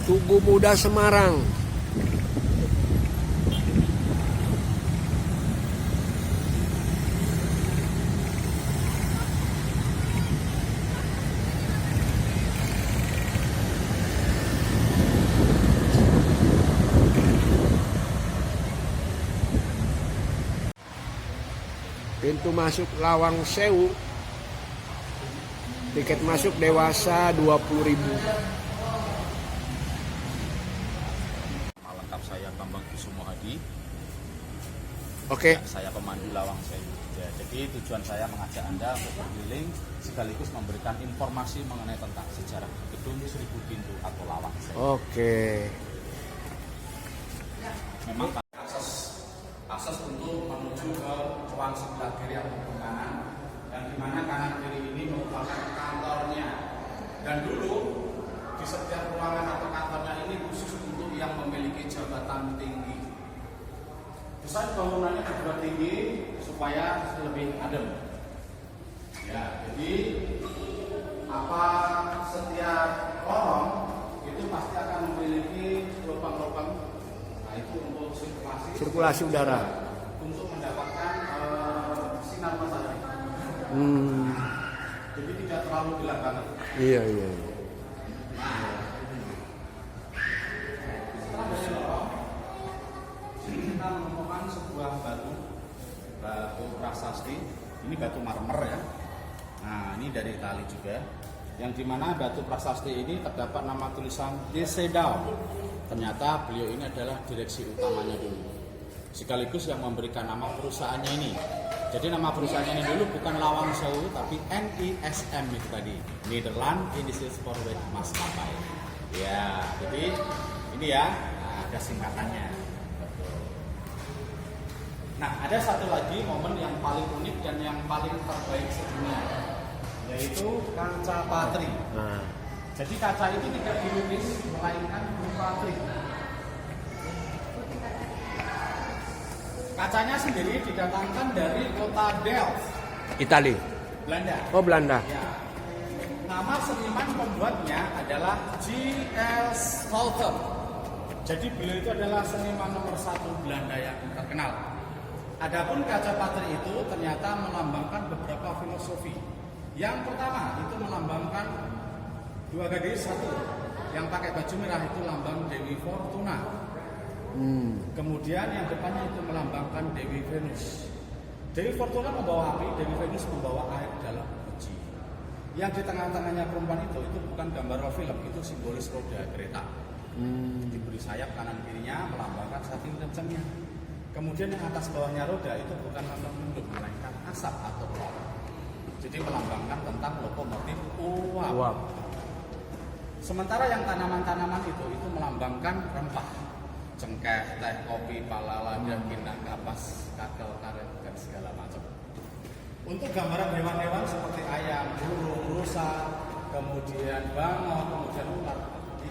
Tugu Muda Semarang. Pintu masuk Lawang Sewu. Tiket masuk dewasa 20.000. Lengkap, saya Bambang Kusumohadi. Oke. Ya, saya pemandu Lawang Sewu. Ya, jadi tujuan saya mengajak Anda untuk berkeliling sekaligus memberikan informasi mengenai tentang sejarah gedung 1000 pintu atau Lawang Sewu. Oke. Memang akses untuk menuju ke ruang sebelah kiri atau ke kanan, dan di mana kanan kiri ini merupakan kantornya. Dan dulu di setiap ruangan atau kantornya ini khusus untuk yang memiliki jabatan tinggi. Desain bangunannya dibuat tinggi supaya lebih adem. Ya, jadi setiap lorong itu pasti akan memiliki lubang-lubang. Nah, itu untuk Sirkulasi udara. Untuk mendapatkan sinar matahari. Jadi tidak terlalu gelap banget. Iya. Setelah dari lorong, kita menemukan sebuah batu prasasti. Ini batu marmer ya. Nah, ini dari Itali juga. Yang dimana batu prasasti ini terdapat nama tulisan Desedal. Ternyata beliau ini adalah direksi utamanya dulu, sekaligus yang memberikan nama perusahaannya ini. Jadi nama perusahaannya ini dulu bukan Lawang Sewu, tapi NISM itu tadi, Nederland Indische Spoorweg Maskapai. Ya, jadi ini ya, ada singkatannya. Betul. Nah, ada satu lagi momen yang paling unik dan yang paling terbaik sedunia, yaitu kaca patri. Jadi kaca itu tidak dilukis, melainkan berupa trik. Kacanya sendiri didatangkan dari kota Delft, Itali. Belanda. Oh, Belanda. Ya. Nama seniman pembuatnya adalah J.L. Scholten. Jadi beliau itu adalah seniman nomor 1 Belanda yang terkenal. Adapun kaca patri itu ternyata melambangkan beberapa filosofi. Yang pertama itu melambangkan dua gadis, satu yang pakai baju merah itu lambang Dewi Fortuna. Kemudian yang depannya itu melambangkan Dewi Venus. Dewi Fortuna membawa api, Dewi Venus membawa air dalam uji. Yang di tengah-tengahnya perempuan itu bukan gambar film, itu simbolis roda kereta. Diberi sayap kanan kirinya melambangkan saking kencangnya. Kemudian yang atas bawahnya roda itu bukan lambang mendung, melainkan asap atau uap. Jadi melambangkan tentang lokomotif uap. Sementara yang tanaman-tanaman itu melambangkan rempah, cengkeh, teh, kopi, pala, lada, pinang, kapas, kakao, karet, dan segala macam. Untuk gambaran hewan-hewan seperti ayam, burung, rusa, kemudian bangau, kemudian ular,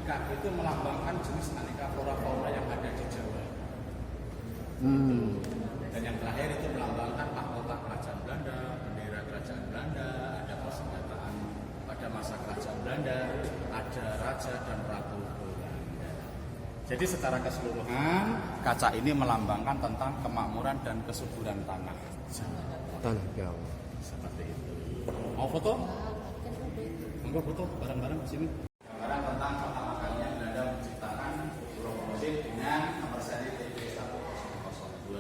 ikan, itu melambangkan jenis aneka flora fauna yang ada di Jawa. Dan yang terakhir itu melambangkan mahkota kerajaan Belanda, bendera kerajaan Belanda, ada persenjataan pada masa kerajaan Belanda, ada raja dan ratu Belanda. Jadi secara keseluruhan kaca ini melambangkan tentang kemakmuran dan kesuburan tanah Jawa. seperti itu. Mau foto? Enggak, foto bareng-bareng di sini. Gambaran tentang pertama kalinya Belanda menciptakan lokomotif dengan nomor seri TP1002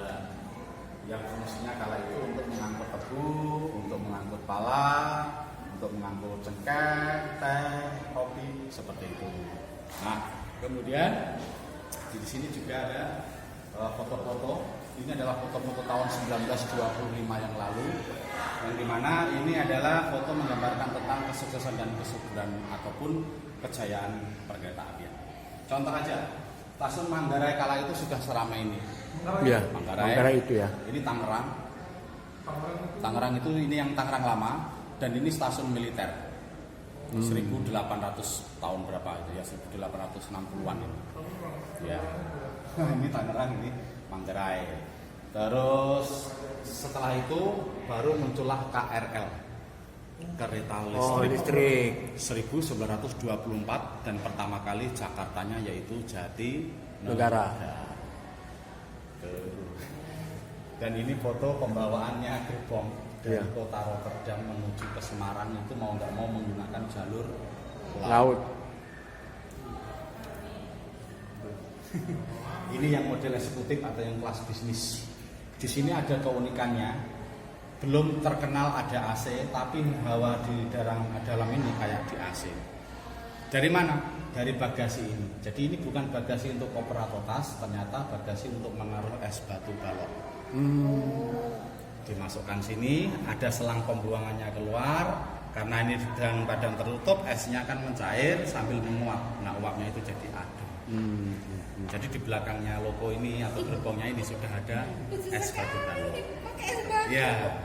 yang fungsinya kala itu untuk mengangkut tebu, untuk mengangkut pala, untuk mengangkut cengkeh, teh, kopi, seperti itu. Nah, kemudian di sini juga ada foto-foto. Ini adalah foto-foto tahun 1925 yang lalu, yang dimana ini adalah foto menggambarkan tentang kesuksesan dan kesuburan ataupun kejayaan perkereta apian. Contoh aja, stasiun Manggarai kala itu sudah seramai ini. Iya, Manggarai itu ya. Ini Tangerang. Tangerang itu ini yang Tangerang lama, dan ini stasiun militer. 1800 tahun berapa itu ya, 1860-an ini. Ya. Ini Tangerang, ini Manggarai. Terus setelah itu baru muncullah KRL. kereta Oh, listrik. listrik. 1924 dan pertama kali Jakartanya yaitu Jati Negara. Dan ini foto pembawaannya gerbong dari Iya. kota Rotterdam menuju ke Semarang itu mau nggak mau menggunakan jalur Laut. Ini yang model eksekutif atau yang kelas bisnis. Di sini ada keunikannya, belum terkenal ada AC, tapi hawa di dalam ini kayak di AC. Dari mana? Dari bagasi ini. Jadi ini bukan bagasi untuk koper atau tas, ternyata bagasi untuk menaruh es batu balok. Dimasukkan sini, ada selang pembuangannya keluar. Karena ini dalam badan tertutup, esnya akan mencair sambil menguap. Nah, uapnya itu jadi adem. Jadi di belakangnya logo ini atau gerbongnya ini sudah ada es batu balok. Ya.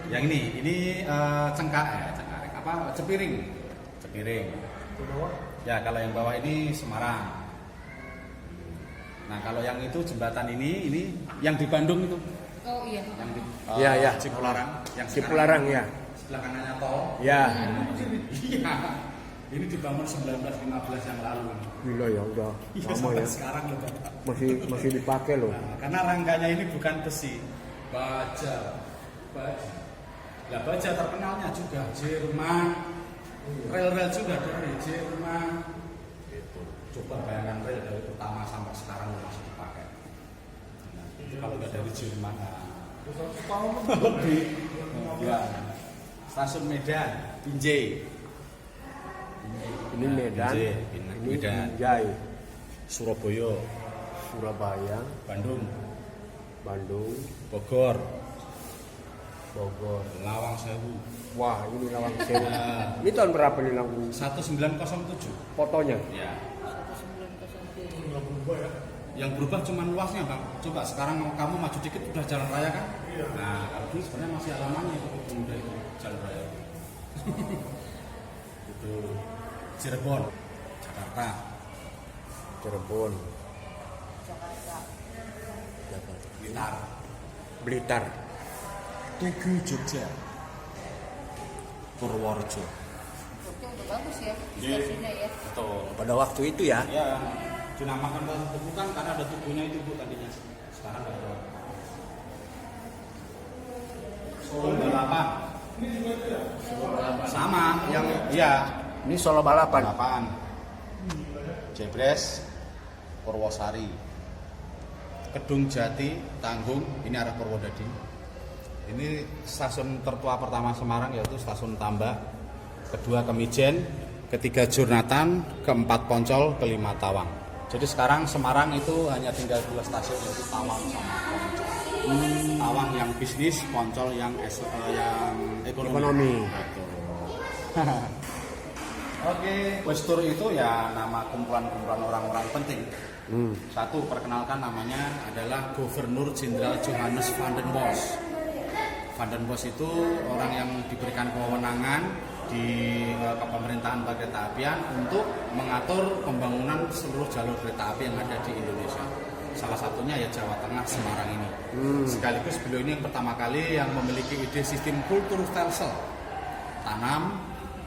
Yang ini cengkareng apa? Cepiring. Ya, kalau yang bawah ini Semarang. Nah, kalau yang itu jembatan ini yang di Bandung itu. Oh iya. Yang di Ya. Cipularang, yang Cipularang ya. sebelah kanannya tol. Ya. Iya. Ini dibangun 1915 yang lalu. Gila ya udah Iya, lama sampai ya. sekarang loh, Pak. Masih dipakai loh. Nah, karena rangkanya ini bukan besi, baja. Lah baja terkenalnya juga Jerman. Rel-rel juga dari Jerman. Gitu. Coba bayangkan rel dari pertama sampai sekarang masih dipakai. Nah, itu kalau nggak dari Jerman, lebih. Ya. Stasiun Medan, Binjai. Ini Medan, Binjai, ini Medan. Binjai, Surabaya, Surabaya, Bandung, Bogor. Lawang Sewu. Wah, ini Lawang Sewu. Nah. Ini tahun berapa nih Lawang? 1907. Fotonya. Ya. 1907. Yang berubah cuma luasnya, Bang. Coba sekarang kamu maju dikit udah jalan raya kan? Iya. Nah, kalau dulu sebenarnya masih alamannya itu pemuda itu jalan raya. Itu Cirebon, Jakarta. Cirebon, Jakarta. Blitar, Blitar. Tugu Jogja, Purworejo. Jogja udah bagus ya Iya. stasiunnya ya. Betul. Pada waktu itu ya. Ya, dinamakan tugu kan karena ada tugunya itu Bu tadinya. Sekarang nggak ada. Solo balapan. Sama yang ya Ini Solo balapan. balapan. Jebres, Purwosari, Kedung Jati, Tanggung, ini arah Purwodadi. Ini stasiun tertua pertama Semarang yaitu stasiun Tambak, kedua Kemijen, ketiga Jurnatan, keempat Poncol, kelima Tawang. Jadi sekarang Semarang itu hanya tinggal dua stasiun yaitu Tawang sama Poncol. Tawang yang bisnis, Poncol yang ekonomi. Betul. Oke, Westur itu ya nama kumpulan-kumpulan orang-orang penting. Satu, perkenalkan namanya adalah Gubernur Jenderal Johannes van den Bos. Van den Bos itu orang yang diberikan kewenangan di kepemerintahan kereta apian untuk mengatur pembangunan seluruh jalur kereta api yang ada di Indonesia. Salah satunya ya Jawa Tengah, Semarang ini. Sekaligus beliau ini yang pertama kali yang memiliki ide sistem kultur Telsel, tanam,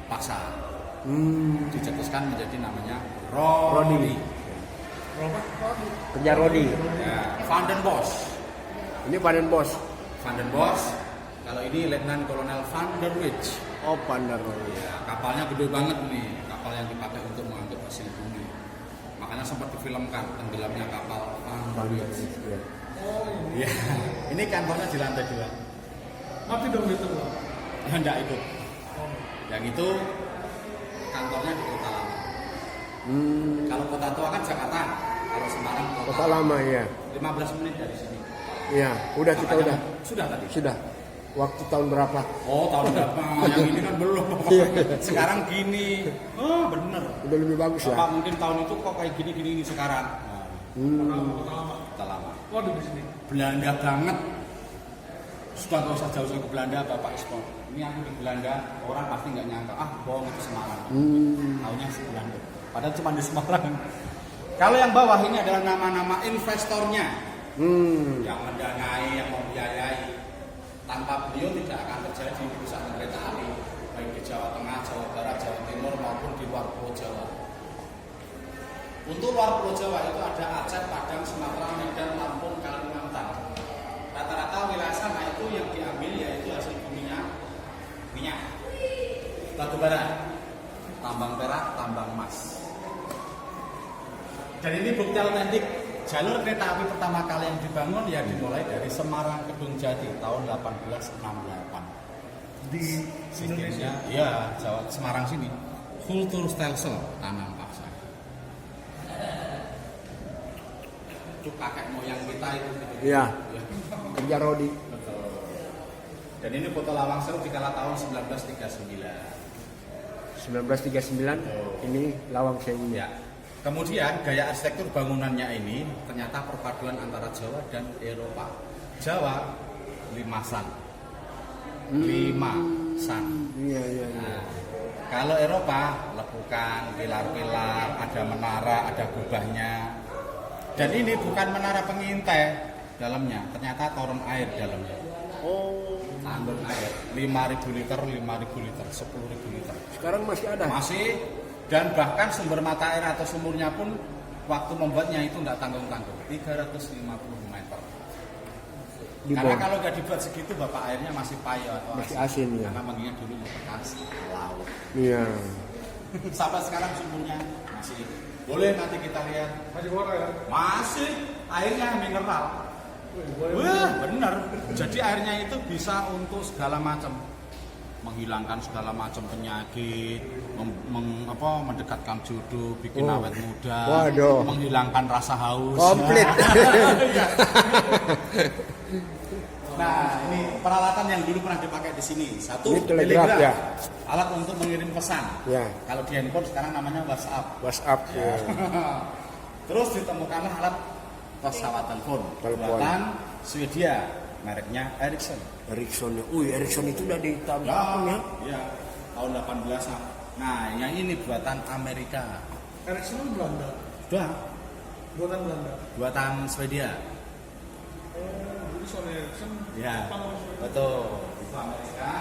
paksa. Dicetuskan menjadi namanya Rodi. Kerja Rodi. Ya, Van den Bos. Ini Van den Bos. Van den Bos. Kalau ini Letnan Kolonel Van der Wijk. Oh, Van der Rodi. Ya, kapalnya gede banget nih, kapal yang dipakai untuk mengangkut hasil bumi. Makanya sempat difilmkan tenggelamnya kapal Van der Wijk. Ya. Ya, ini kantornya di lantai 2. Mati dong itu. Hendak ikut. Yang itu kantornya di Kota Lama. Kalau Kota Tua kan Jakarta, kalau Semarang Kota Lama ya. 15 menit dari sini. Iya, udah kita Makanya udah. Sudah tadi. Sudah. Waktu tahun berapa? Oh, tahun berapa? Yang ini kan belum. Sekarang gini. Oh, bener. Udah lebih bagus ya. Bapak mungkin tahun itu kok kayak gini ini sekarang. Kota Lama. Waduh di sini. Belanda banget. Sudah nggak usah jauh-jauh ke Belanda, Bapak ekspor. Ini aku di Belanda, orang pasti nggak nyangka. Ah, bohong itu Semarang. Taunya Belanda. Padahal cuma di Semarang. Kalau yang bawah ini adalah nama-nama investornya. Yang mendanai, yang membiayai. Tanpa beliau tidak akan terjadi kerusakan kereta api baik di Jawa Tengah, Jawa Barat, Jawa Timur maupun di luar Pulau Jawa. Untuk luar Pulau Jawa itu ada Aceh, Padang, Sumatera, Medan, Lampung, Kalimantan. Rata-rata wilayah sana itu yang diambil yaitu hasil minyak, batu bara, tambang perak, tambang emas. Dan ini bukti autentik. Jalur kereta api pertama kali yang dibangun ya dimulai dari Semarang Kedung Jati tahun 1868. Di Indonesia. Iya, Jawa Semarang sini. Kulturstelsel tanam paksa. Itu kakek moyang kita itu. Iya. Kerja Rodi. Betul. Dan ini foto Lawang Sewu di kala tahun 1939. 1939 ini Lawang Sewu. Ya. Kemudian gaya arsitektur bangunannya ini ternyata perpaduan antara Jawa dan Eropa. Jawa limasan. Limasan. Iya. Nah, kalau Eropa lekukan, pilar-pilar, ada menara, ada kubahnya. Dan ini bukan menara pengintai dalamnya, ternyata toren air dalamnya. Oh, Tandon air 5.000 liter, 5.000 liter, 10.000 liter. sekarang masih ada. Masih, dan bahkan sumber mata air atau sumurnya pun waktu membuatnya itu nggak tanggung-tanggung, 350 meter. Di Karena bawah. kalau nggak dibuat segitu, bapak airnya masih payah atau Masih asin ya. Karena mengingat dulu bekas laut. Iya. Sampai sekarang sumurnya masih. Boleh nanti kita lihat. Masih keluar ya? Masih, airnya mineral. Wah, benar. Jadi airnya itu bisa untuk segala macam. Menghilangkan segala macam penyakit, mendekatkan jodoh, bikin Oh. awet muda, Waduh. menghilangkan rasa haus. Komplit. Nah, ini peralatan yang dulu pernah dipakai di sini. Satu, Ini telegraf ya? Alat untuk mengirim pesan. Ya. Kalau di handphone sekarang namanya WhatsApp. WhatsApp. Ya. Terus ditemukanlah alat pesawat telepon. Telepon. Buatan Swedia, mereknya Ericsson. Ericsson. Ericsson itu udah di tahun Ya, berapa ya? ya, tahun 18-an. Nah, yang ini buatan Amerika. Ericsson itu Belanda. Sudah, Buatan Belanda. buatan Swedia. Jadi Sony Ericsson. Ya, Jepang sama Swedia. betul. Itu Amerika.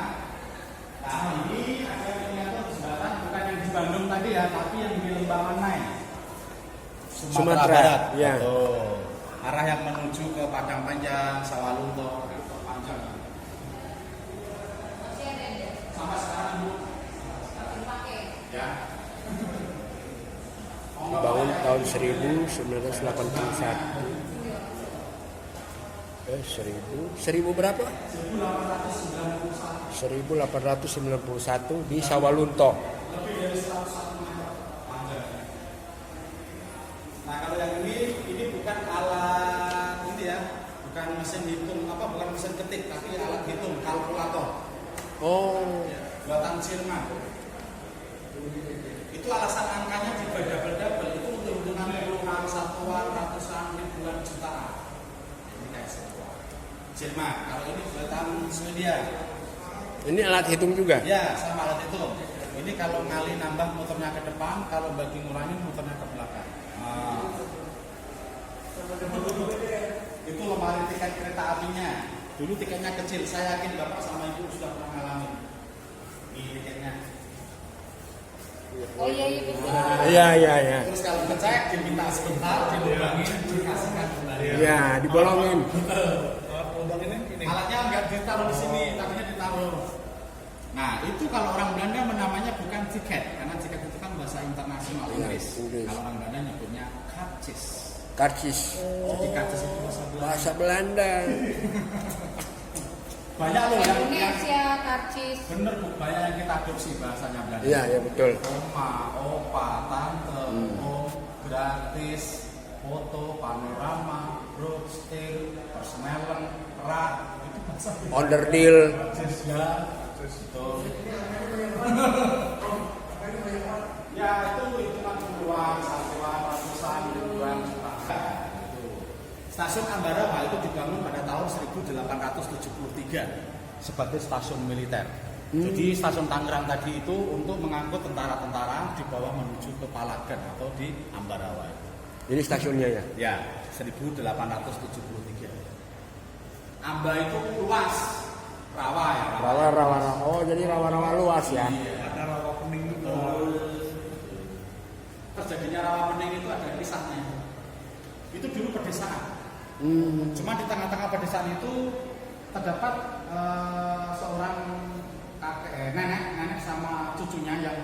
Nah, ini ada ternyata jembatan bukan yang di Bandung tadi ya, tapi yang di Lembangan Naik. Sumatera, Barat. ya. Betul. Arah yang menuju ke Padang Panjang, Sawalunto, Panjang. Sampai sekarang Bu. Ya. Dibangun tahun 1981. 1000 berapa? 1891 di Sawalunto. Nah, kalau yang ini bukan alat ini ya, bukan mesin hitung bukan mesin ketik, tapi alat hitung kalkulator. Oh, Buatan Jerman. Itu alasan angkanya dibedabel-dabel itu untuk hitungan puluhan, satuan, ratusan, ribuan, jutaan. Ini kayak sebuah Jerman. Kalau ini buatan Swedia. ini alat hitung juga. Ya, sama alat hitung. Ini kalau ngali nambah muternya ke depan, kalau bagi ngurangin muternya ke belakang. Nah. Itu lemari tiket kereta apinya. Dulu tiketnya kecil, saya yakin Bapak sama Ibu sudah pernah ngalamin. Ini tiketnya. Oh iya betul. Iya. Terus kalau ngecek diminta sebentar, dilubangin, dikasihkan kembali. Iya, dibolongin. Alat lubang ini. Alatnya nggak ditaruh di sini, tadinya ditaruh. Nah, itu kalau orang Belanda menamanya bukan tiket, karena tiket itu kan bahasa internasional Inggris. Inggris. Kalau orang Belanda nyebutnya karcis. Karcis. Jadi karcis itu bahasa Belanda. Bahasa Belanda. Banyak loh yang Indonesia, karcis. bener Bu, banyak yang kita adopsi bahasanya Belanda. Iya, ya betul. Oma, opa, tante, om, gratis, foto, panorama, brostir, persmelen, rak, itu bahasa Belanda. Onderdil. Ya, betul. Ya itu hitungan puluhan, satuan, ratusan, ribuan, jutaan. Stasiun Ambarawa itu dibangun pada tahun 1873 sebagai stasiun militer. Jadi stasiun Tangerang tadi itu untuk mengangkut tentara-tentara di bawah menuju ke Palagan atau di Ambarawa. Ini stasiunnya ya. Ya, 1873. Amba itu luas. rawa ya. Rawa. Oh, jadi rawa-rawa luas ya. Ada rawa kuning juga. Terjadinya rawa pening itu ada kisahnya. Itu dulu pedesaan. Cuma di tengah-tengah pedesaan itu terdapat seorang nenek sama cucunya yang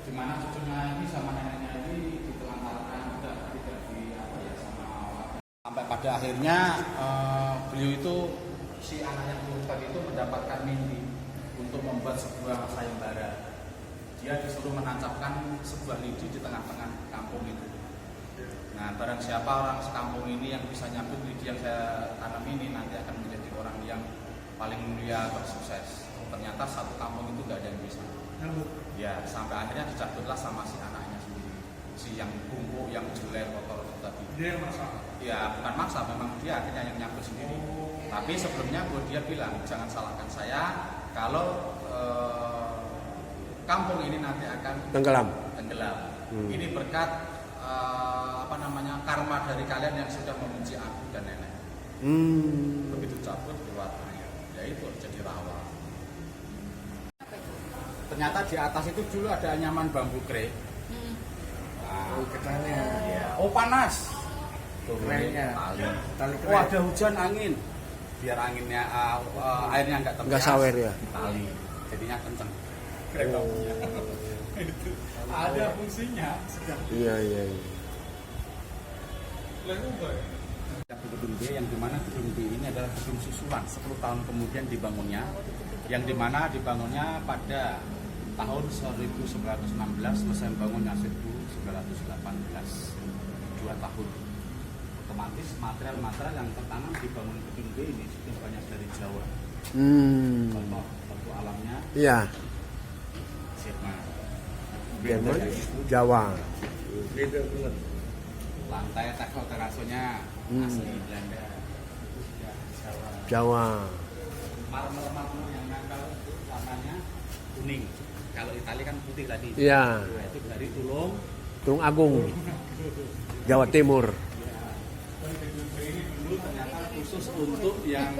dimana cucunya ini sama neneknya ini ditelantarkan tidak di apa ya sama warga. Sampai pada akhirnya beliau itu si anak yang tadi itu mendapatkan mimpi untuk membuat sebuah sayembara. Dia disuruh menancapkan sebuah lidi di tengah-tengah kampung itu. Nah, barang siapa orang sekampung ini yang bisa nyambut lidi yang saya tanam ini nanti akan menjadi orang yang paling mulia bersukses. Ternyata satu kampung itu gak ada yang bisa. Ya, sampai akhirnya dicabutlah sama si anaknya sendiri. Si yang bungkuk, yang jelek, kotor itu tadi. Dia yang maksa. Ya, bukan maksa, memang dia akhirnya yang nyambut sendiri. Tapi sebelumnya dia bilang, jangan salahkan saya kalau kampung ini nanti akan Tenggelam. Ini berkat karma dari kalian yang sudah memuji aku dan nenek. Begitu cabut keluar air, yaitu jadi rawa. Ternyata di atas itu dulu ada anyaman bambu kre. Nah, Ketannya. ya. Oh panas. Kerenya. Tali. Oh ada hujan angin. Biar anginnya airnya nggak terbiasa. Nggak sawer ya. Tali. Jadinya kenceng. Itu ada fungsinya. Iya. Yang gedung B, yang dimana gedung B ini adalah gedung susulan 10 tahun kemudian dibangunnya, yang dimana dibangunnya pada tahun 1916, selesai bangunnya 1918, 2 tahun. Otomatis material-material yang tertanam dibangun gedung B ini juga banyak dari Jawa. Contoh alamnya Iya. Jerman, Jawa. lantai teknik terasonya asli Belanda, Jawa. marmer yang nangkal warnanya kuning. Kalau Italia kan putih tadi. Iya. Nah, itu dari Tulung Agung. Jawa Timur. ini dulu ternyata khusus untuk yang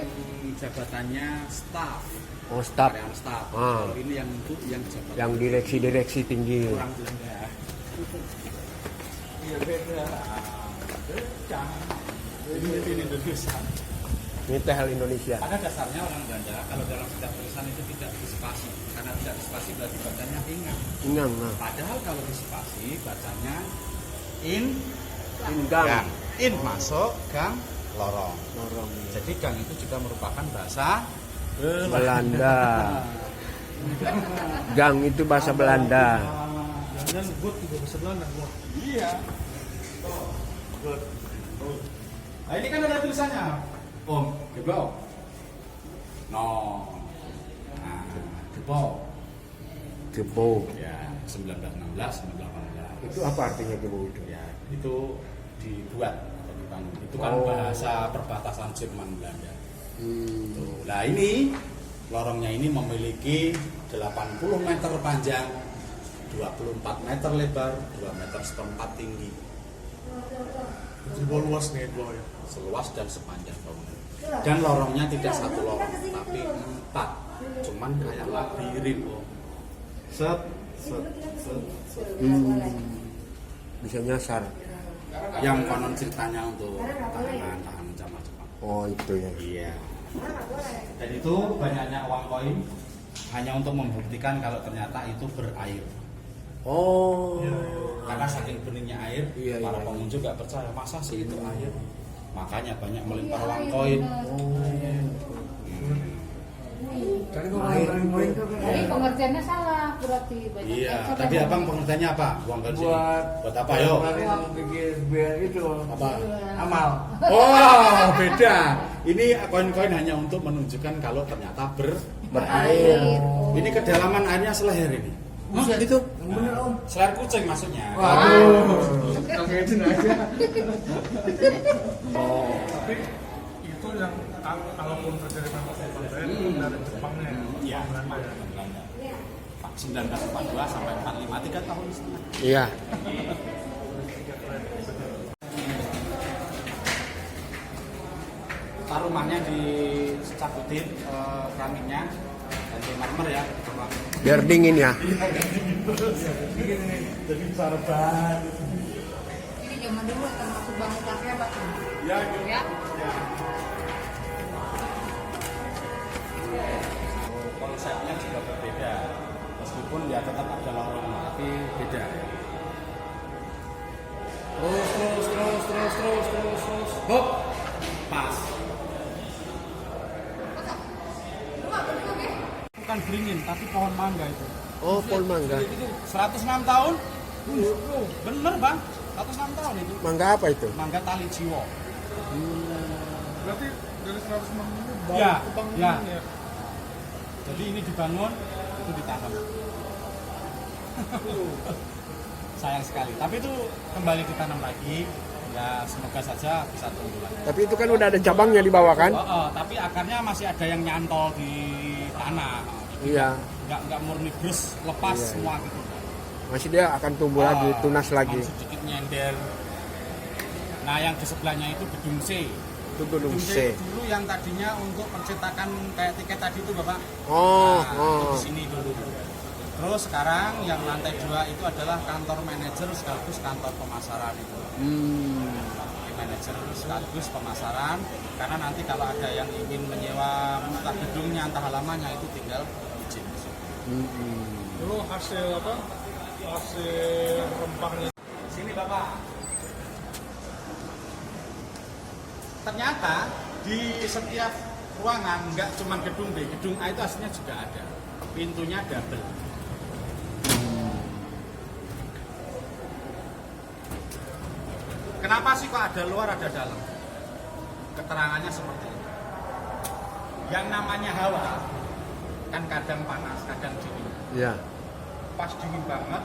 jabatannya staff. Oh, staf. Karyawan staff. Ah. Kalau ini yang untuk yang jabatan Yang direksi tinggi. orang Belanda. Iya beda. Ini Indonesia. Ini tehel Indonesia. Pada dasarnya orang Belanda kalau dalam setiap tulisan itu tidak dispasi. Karena tidak dispasi berarti bacanya ingang. Ingang. Nah. Padahal kalau dispasi bacanya Ingang. gang. In masuk, gang lorong. Lorong. Jadi gang itu juga merupakan bahasa Belanda. Gang itu bahasa Belanda. Dan got juga bahasa Belanda. Iya. Nah ini kan ada tulisannya. Om, gebau. No. Nah, gebau. Gebo. Ya, 1916, 1918. Itu apa artinya gebo itu? Ya, itu dibuat atau dibangun. Itu kan bahasa perbatasan Jerman Belanda. Tuh. Nah ini lorongnya ini memiliki 80 meter panjang, 24 meter lebar, 2 meter seperempat tinggi. Jebol luas nih gua ya. Seluas dan sepanjang bangunan. Dan lorongnya tidak satu lorong, tapi 4. Cuman kayak labirin. Set. Bisa nyasar. Yang konon ceritanya untuk tahanan zaman Jepang. Oh, itu ya. Iya. Dan itu banyaknya uang koin hanya untuk membuktikan kalau ternyata itu berair. Oh. Karena saking beningnya air, Iya, para iya. pengunjung gak percaya masa sih itu air. Makanya banyak melempar uang koin. Jadi pengertiannya salah berarti banyak. Iya. Saya Tadi tadi- abang pengertiannya apa? Uang koin sini. Buat apa yo? Biar itu Apa? amal. Oh, beda. Ini koin-koin hanya untuk menunjukkan kalau ternyata berair. Ini kedalaman airnya seleher ini. Bisa itu? Bener om. Seleher kucing maksudnya. Waduh. Kagetin aja. Tapi itu yang kalaupun terjadi apa-apa itu dari Jepangnya. Iya. Belanda ya. Belanda. 1942 sampai 45, 3 tahun setengah. Iya. Rumahnya di cabutin keramiknya ganti marmer ya. Coba. Biar dingin ya. Jadi bisa rebahan. Ini zaman dulu termasuk bangun pakai apa tuh? Ya, Ya. Konsepnya juga berbeda. Meskipun ya tetap ada lorong, tapi beda. Terus. Hop. Pas. Bukan beringin, tapi pohon mangga itu. Oh, pohon mangga. Itu 106 tahun. Bener bang, 106 tahun itu. Mangga apa itu? Mangga tali jiwo. Berarti dari 106 ini baru Ya, kebangunan ya. ya. Jadi ini dibangun, itu ditanam. Sayang sekali. Tapi itu kembali ditanam lagi. Ya semoga saja bisa tumbuh lagi. Tapi itu kan udah ada cabangnya di bawah kan? Tapi akarnya masih ada yang nyantol di tanah. Iya. Nggak murni brus lepas Iya, semua gitu. Masih dia akan tumbuh lagi, tunas lagi. Sedikit nyender. Nah yang di sebelahnya itu gedung C. Itu gedung C. Dulu yang tadinya untuk percetakan kayak tiket tadi itu Bapak. Oh, Itu di sini dulu. Terus sekarang yang lantai 2 itu adalah kantor manajer sekaligus kantor pemasaran itu. Manajer sekaligus pemasaran, karena nanti kalau ada yang ingin menyewa entah gedungnya entah halamannya itu tinggal izin. Dulu hasil apa? Hasil rempahnya. Sini Bapak. Ternyata di setiap ruangan nggak cuma gedung B, gedung A itu aslinya juga ada. Pintunya double. Kenapa sih kok ada luar ada dalam? Keterangannya seperti ini. Yang namanya hawa kan kadang panas, kadang dingin. Iya. Pas dingin banget,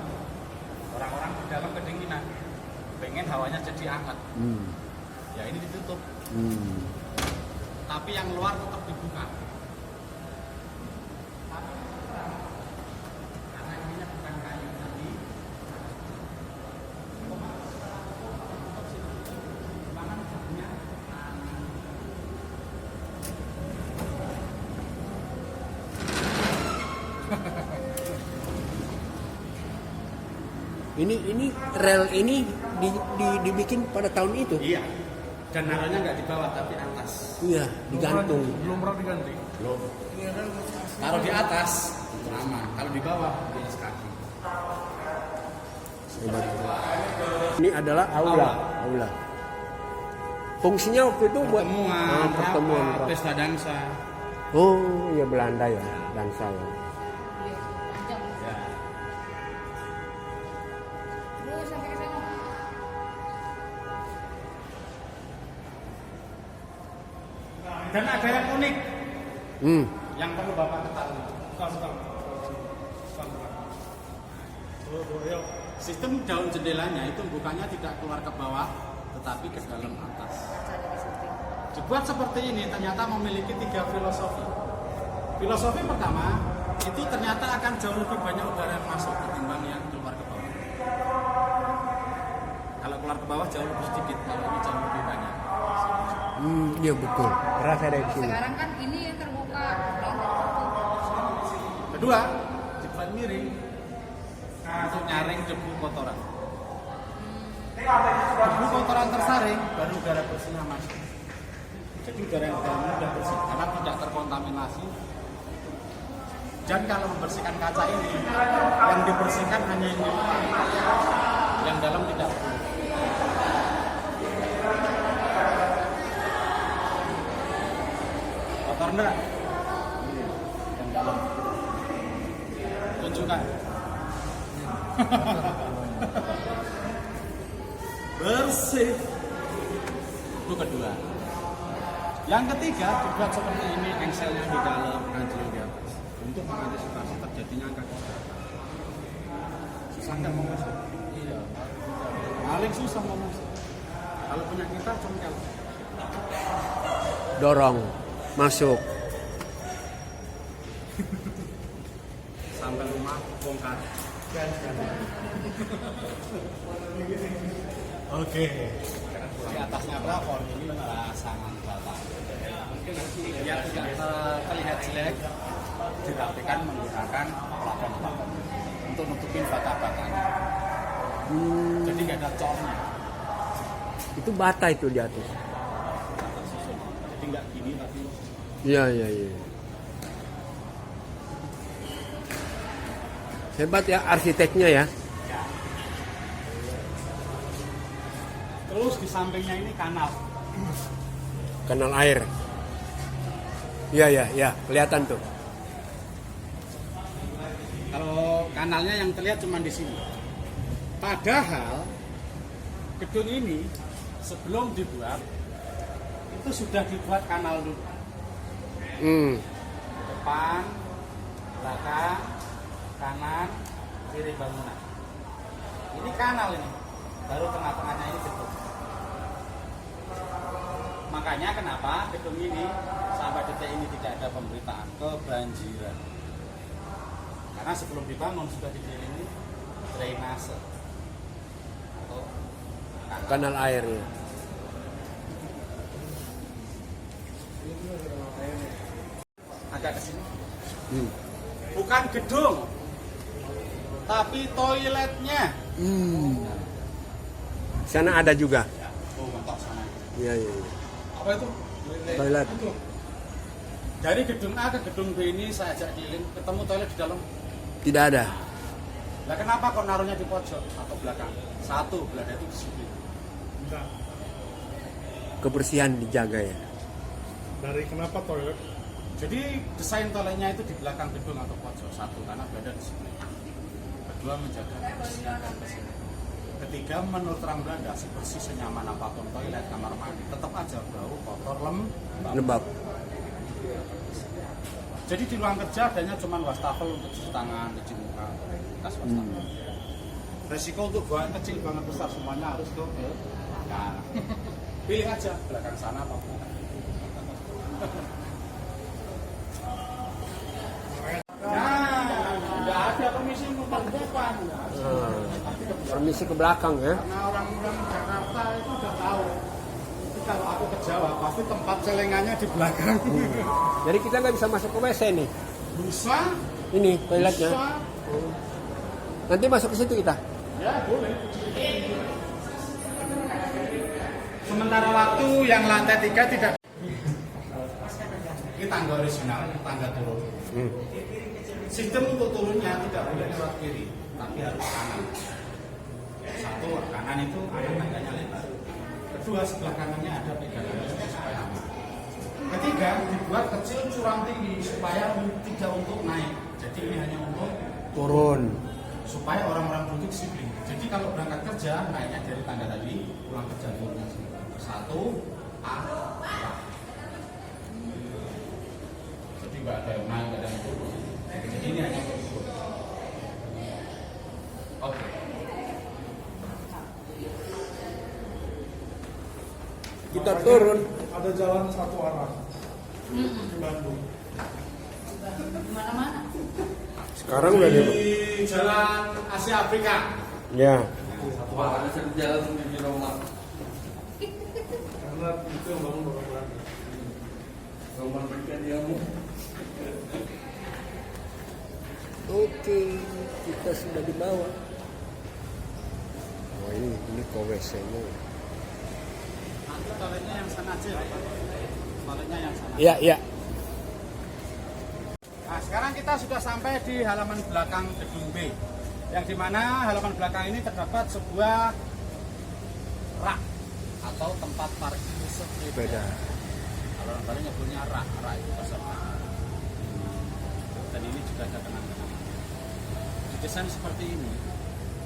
orang-orang di dalam kedinginan. Pengen hawanya jadi hangat. Ya ini ditutup. Tapi yang luar tetap dibuka. Karena ininya bukan kayu tadi. Ini rel ini dibikin pada tahun itu. Iya. Dan naruhnya nggak di bawah tapi atas. Iya, digantung. Belum pernah diganti. Belum. Kalau di atas itu aman. Kalau di bawah bias kaki. Hebat. Ini adalah aula. Fungsinya waktu itu buat pertemuan. Pesta dansa. Oh, iya Belanda ya, dansa ya. Ya. Terus sampai ke sana. Dan ada yang unik yang perlu Bapak ketahui. Sistem daun jendelanya itu bukanya tidak keluar ke bawah, tetapi ke dalam atas. Dibuat seperti ini ternyata memiliki 3 filosofi. Filosofi pertama, itu ternyata akan jauh lebih banyak udara yang masuk ketimbang yang keluar ke bawah. Kalau keluar ke bawah jauh lebih sedikit, kalau ini jauh lebih banyak. Iya betul. Rasa dari sini. Sekarang kan ini yang terbuka, yang tertutup. Kedua, dibuat miring untuk nyaring debu kotoran. Debu kotoran tersaring, baru udara bersihnya masuk. Jadi udara yang dalam sudah bersih, karena tidak terkontaminasi. Dan kalau membersihkan kaca ini, yang dibersihkan hanya yang di luar, yang dalam tidak perlu. Kotor enggak? Yang dalam. Tunjukkan. Bersih. Itu kedua. Yang ketiga dibuat seperti ini, engselnya di dalam, anjlok di atas, untuk mengantisipasi terjadinya kaki. Susah nggak mau masuk? Iya. Paling susah mau masuk. Kalau punya kita congkel. Dorong, masuk. Sampai rumah bongkar. Oke. atasnya plafon ini sangat rata. Mungkin biar tidak terlihat jelek, dirapikan menggunakan plafon untuk nutupin bata-batanya. Jadi nggak ada cornya. Itu bata itu di atas. Jadi nggak gini tapi. Iya. Hebat ya arsiteknya ya. Terus di sampingnya ini kanal. Kanal air. Iya, kelihatan tuh. Kalau kanalnya yang terlihat cuma di sini. Padahal gedung ini sebelum dibuat itu sudah dibuat kanal dulu. Depan, belakang, kanan, kiri bangunan. Ini kanal ini. Baru tengah-tengahnya ini gedung. Makanya kenapa gedung ini sampai detik ini tidak ada pemberitaan kebanjiran. Karena sebelum dibangun sudah dikelilingi drainase atau Kanal air ya. agak ke sini. Bukan gedung, tapi toiletnya. Sana ada juga. Oh, mentok sana. Iya. Apa itu? Toilet. Dari gedung A ke gedung B ini saya ajak keliling, ketemu toilet di dalam. Tidak ada. Lah kenapa kok naruhnya di pojok atau belakang? Satu, belakang itu di sini. Enggak. Kebersihan dijaga ya. Dari kenapa toilet? Jadi desain toiletnya itu di belakang gedung atau pojok. Satu, karena berada di sini. Kedua, menjaga kebersihan dan kebersihan. Ketiga, menurut orang Belanda, sebersih senyaman apapun toilet, kamar mandi, tetap aja bau, kotor, Lembab. Jadi di ruang kerja adanya cuma wastafel untuk cuci tangan, cuci muka, tas wastafel. Resiko untuk buang kecil banget besar semuanya harus ke nah, pilih aja belakang sana apa bukan. Nah, nggak ada permisi muter depan. Permisi ke belakang ya. Karena orang-orang Jakarta itu udah tahu. Jadi kalau aku ke Jawa pasti tempat celengannya di belakang. Jadi kita nggak bisa masuk ke WC nih. Bisa. Ini toiletnya. Bisa. Nanti masuk ke situ kita. Ya boleh. Sementara waktu yang lantai 3 tidak. Ini tangga original, tangga turun. Sistem untuk turunnya tidak boleh lewat kiri, tapi harus kanan. Satu, kanan itu ada tangganya lebar. Kedua, sebelah kanannya ada pegangan supaya aman. Ketiga, dibuat kecil curang tinggi supaya tidak untuk naik. Jadi ini hanya untuk Turun. supaya orang-orang duduk disiplin. Jadi kalau berangkat kerja naiknya dari tangga tadi, pulang kerja turunnya sini. Satu, A, jadi nggak ada yang naik, nggak ada yang turun. Jadi ini hanya untuk turun. Oke. Kita turun. Ada jalan satu arah di Bandung. Mana-mana. Sekarang udah di. Di Jalan Asia Afrika. Ya. Karena itu yang bangun Bapak Belanda. Oke, kita sudah di bawah. Oh ini WC-nya. Nanti toiletnya yang sana aja. Toiletnya yang sana. Iya. Nah, sekarang kita sudah sampai di halaman belakang gedung B, yang dimana halaman belakang ini terdapat sebuah rak atau tempat parkir sepeda. Beda. Kalau orang Bali nyebutnya rak itu peserta. Dan ini juga ada kenang-kenang. Didesain seperti ini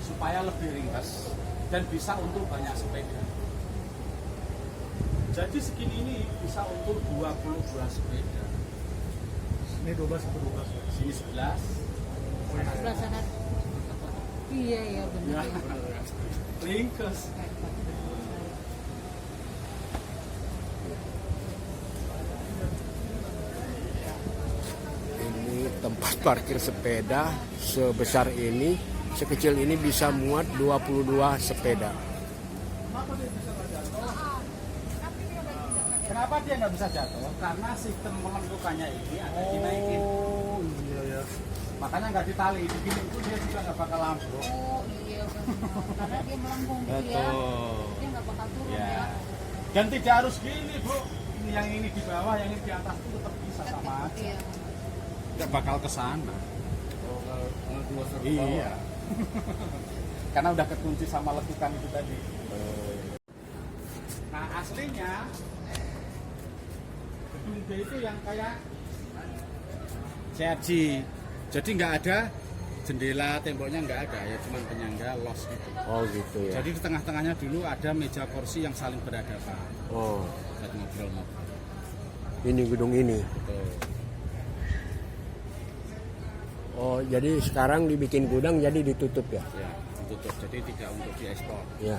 supaya lebih ringkas dan bisa untuk banyak sepeda. Jadi segini ini bisa untuk 22 sepeda. Ini 12 atau 12 ya? Sini 11. Sebelah sana. Iya ya benar. Ya. Ringkas. Ini tempat parkir sepeda sebesar ini, sekecil ini bisa muat 22 sepeda. Kenapa dia bisa nggak jatuh? Tapi dia nggak bisa nggak Kenapa dia nggak bisa jatuh? Karena sistem melengkukannya ini ada dinaikin. Oh iya ya. Makanya nggak ditali, begini itu dia juga nggak bakal lampu. Oh iya benar. Karena dia melengkung gitu ya. Dia nggak bakal turun Ya. ya. Dan tidak harus gini, Bu. Yang ini di bawah, yang ini di atas itu tetap bisa sama aja. Iya. Nggak bakal ke sana. Oh kalau dua serta. Iya. Karena udah kekunci sama lekukan itu tadi. Nah aslinya gedung B itu yang kayak CRG. Jadi nggak ada jendela, temboknya nggak ada, ya cuma penyangga los gitu. Oh gitu ya. Jadi di tengah-tengahnya dulu ada meja kursi yang saling berhadapan. Oh, Buat ngobrol-ngobrol. ini gedung ini. Betul. Oh, jadi sekarang dibikin gudang jadi ditutup ya? Ya, tutup. Jadi tidak untuk diekspor. Ya.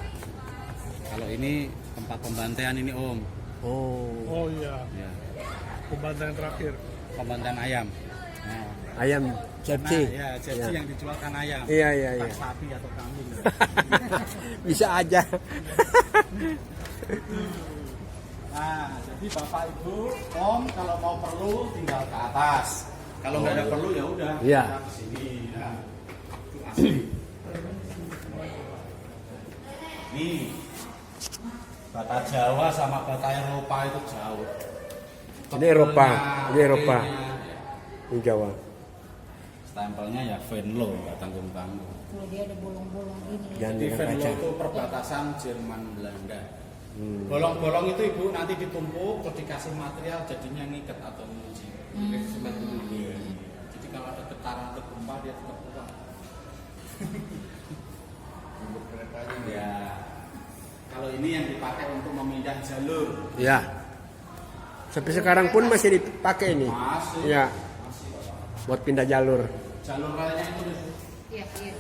Kalau ini tempat pembantaian ini Om. Oh, Oh iya. Ya. Pembantaian terakhir. Pembantaian ayam. Nah, ayam cepci. ya, cepci Ya. yang dijualkan ayam. Iya, iya, iya. Entah sapi atau kambing. Bisa aja. Nah, jadi Bapak Ibu, Om kalau mau perlu tinggal ke atas. Kalau nggak ada perlu ya udah. Iya. Kita ke sini. Nah, itu asli. Nih, bata Jawa sama bata Eropa itu jauh. Ini Eropa, Tebelnya, ini Eropa. okennya, ya. Ini Jawa. Stempelnya ya Venlo, nggak tanggung-tanggung. Tuh dia ada bolong-bolong gini. Dan Jadi dengan Venlo kaca. itu perbatasan Jerman Belanda. Hmm. Bolong-bolong itu Ibu nanti ditumpuk, terus dikasih material jadinya ngikat atau mengunci. Jadi kalau ada getaran atau gempa dia tetap kuat. Untuk keretanya ya. Kalau ini yang dipakai untuk memindah jalur. Ya. Sampai sekarang pun masih dipakai ini. Masih. Ya, Masih Bapak. buat pindah jalur. Jalur lainnya itu Iya, iya.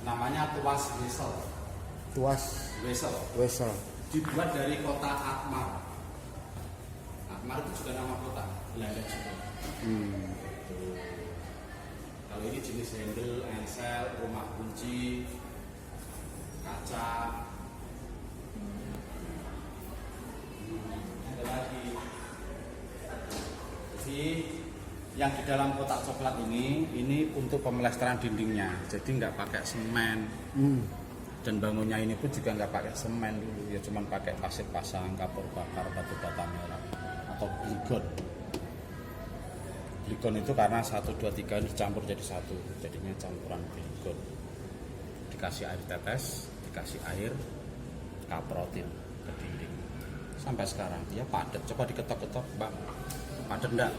namanya tuas wesel. Tuas Wesel. Wesel. Dibuat dari kota Atmar. Atmar itu juga nama kota Belanda juga. Kalau ini jenis handle, ensel, rumah kunci, kaca. Ada lagi. Jadi yang di dalam kotak coklat ini untuk pemelesteran dindingnya. Jadi nggak pakai semen. Dan bangunnya ini pun juga nggak pakai semen dulu, ya cuma pakai pasir pasang, kapur bakar, batu bata merah atau gligon. Gligon itu karena 1, 2, 3 ini dicampur jadi satu, jadinya campuran gligon. Dikasih air tetes, dikasih air, kaprotin ke dinding. Sampai sekarang ya padat. Coba diketok-ketok, Bang. Padat enggak?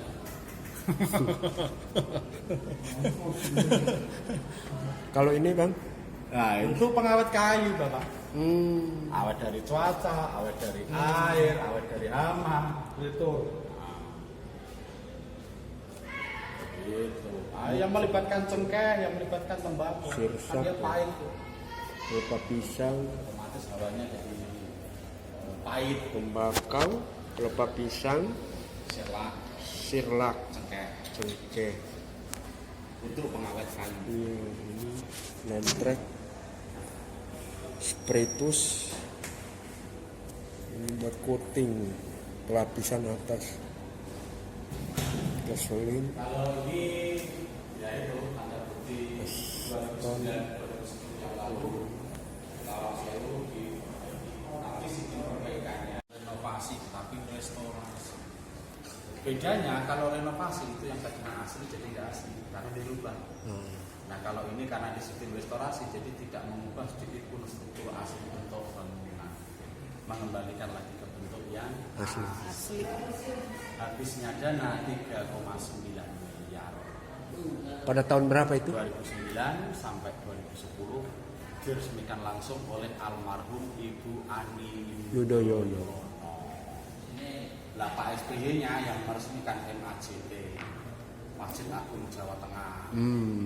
Kalau ini Bang? Nah, itu pengawet kayu, Bapak. Hmm. Awet dari cuaca, awet dari air, awet dari hama. Itu. Gitu. Yang melibatkan cengkeh, yang melibatkan tembakau. Sirsak, Kan dia ya. pahit tuh. Kelapa pisang, Otomatis hawanya jadi pahit. tembakau, kelapa pisang, Sirlak, sirlak, cengkeh. cengkeh. Untuk pengawet kayu. Ini nentrek, spiritus. Ini buat coating pelapisan atas. Gasolin, Kalau ini ya itu tanda bukti 2009 yang lalu Tawasewu di tapi sistem perbaikannya renovasi tapi restorasi. Bedanya kalau renovasi itu yang tadinya asli jadi nggak asli karena dirubah. Nah kalau ini karena di sistem restorasi jadi tidak mengubah sedikit pun struktur asli bentuk bangunan, mengembalikan lagi ke bentuk yang Asli. Asli. Habisnya dana 3,9 miliar. pada tahun berapa itu? 2009 sampai 2010 diresmikan langsung oleh almarhum Ibu Ani Yudhoyono. Lah Pak SBY-nya yang meresmikan MAJT, Masjid Agung Jawa Tengah.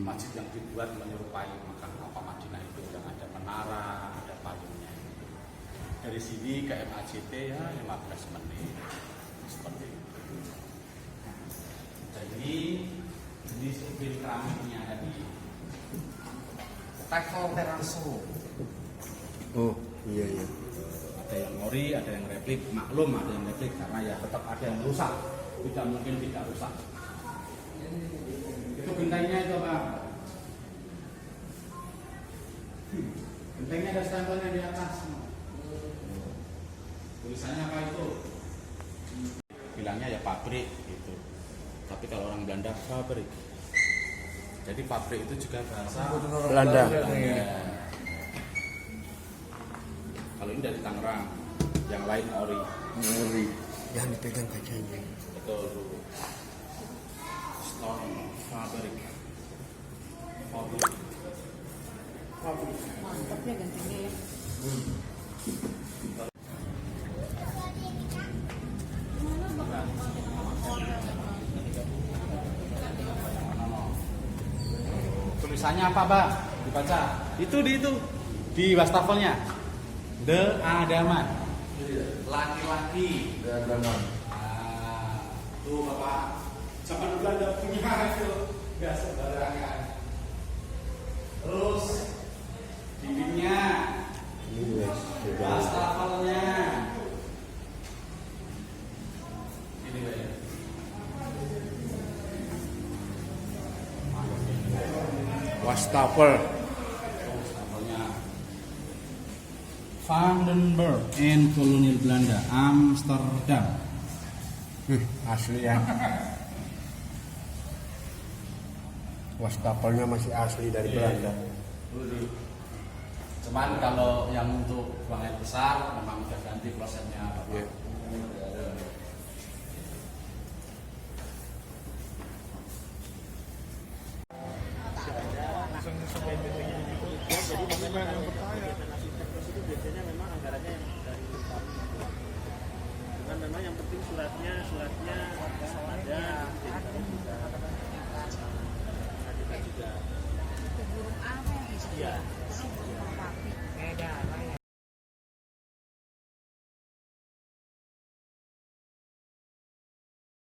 Masjid yang dibuat menyerupai Makkah apa Madinah itu yang ada menara, ada payungnya. Dari sini ke MAJT ya 15 menit. Seperti itu. Jadi jenis mobil keramiknya tadi Tefal Terrazzo. Oh, Iya, iya. Ada yang ori, ada yang replik. Maklum ada yang replik karena ya tetap ada yang rusak. Tidak mungkin tidak rusak. Itu gentengnya itu Pak. Gentengnya ada stempelnya di atas. Tulisannya apa itu? Bilangnya ya pabrik gitu. Tapi kalau orang Belanda pabrik. Jadi pabrik itu juga bahasa Belanda. Kalau ini dari Tangerang, yang lain ori. Ngeri. Yang dipegang kacanya. Betul. Stone pabrik. Pabrik. Mantap ya gantengnya ya. Tulisannya apa, Mbak? Dibaca. Itu di wastafelnya. The Adaman. Laki-laki. Dan dalam. Nah, tuh Bapak. Zaman Belanda punya itu. Enggak sembarangan. Terus dindingnya, wastafelnya. Ini Mbak ya. Wastafel. Wastafelnya. Vandenberg and Kolonial Belanda, Amsterdam. Asli ya. Wastafelnya masih asli dari Belanda. Cuman kalau yang untuk buang air besar memang udah ganti prosesnya Bapak. Iya. Biasanya memang anggarannya yang dari cuman memang yang penting suratnya ada Itu burung apa yang bisa? Iya. Burung merpati.